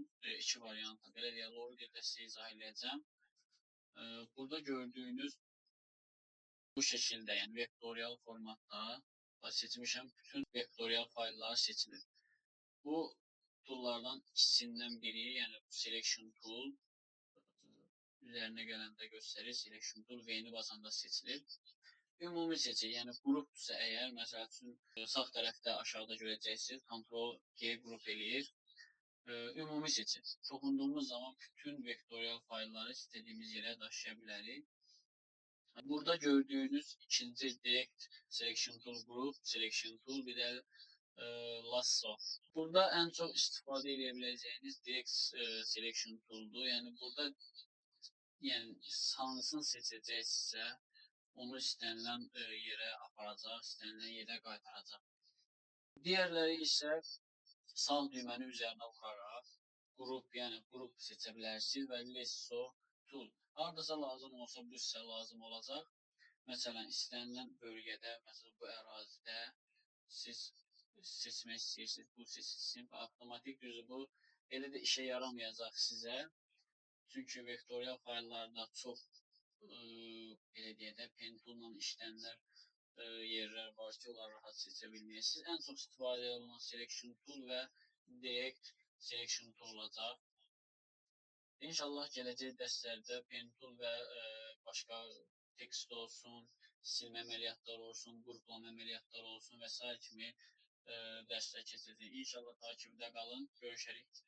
tool'un iki variantı. Belə deyək, lower dildə sizə izah edəcəm. Burada gördüyünüz bu şəkildə, yəni vektorial formatda seçmişəm. Bütün vektorial fayllar seçilir. Bu tool'lardan ikisindən biri, yəni selection tool üzərinə gələndə göstərir. Selection tool V-ni basanda seçilir. Ümumi seçir, yəni qrupdursa əgər, məsəl üçün sağ tərəfdə aşağıda görəcəksiniz, Ctrl G qrup eləyir. Ümumi seçir. Toxunduğumuz zaman bütün vektorial faylları istədiyimiz yerə daşıya bilərik. Burada gördüyünüz ikinci direct selection tool group, selection tool, bir də lasso. Burada ən çox istifadə edə biləcəyiniz direct selection tool'dur. Yəni burada hansını seçəcəksinizsə, onu istənilən yerə aparacaq, istənilən yerə qaytaracaq. Digərləri isə sağ düyməni üzərinə vuraraq qrup, yəni qrup seçə bilərsiniz və lasso tool. Hardasa lazım olsa bu sizə lazım olacaq. Məsələn, istənilən bölgədə, məsələn bu ərazidə siz seçmək istəyirsiniz, bu seçilsin və avtomatik düzü bu elə də işə yaramayacaq sizə. Çünki vektorial fayllarda çox belə deyək də, pen tool'la işlənlər yerlər var ki, onları rahat seçə bilməyəsiniz. Ən çox istifadə olunan selection tool və direct selection tool olacaq. İnşallah gələcək dərslərdə pen tool və başqa tekst olsun, silmə əməliyyatları olsun, qruplama əməliyyatları olsun və s. kimi dərslər keçəcək. İnşallah takibdə qalın. Görüşərik.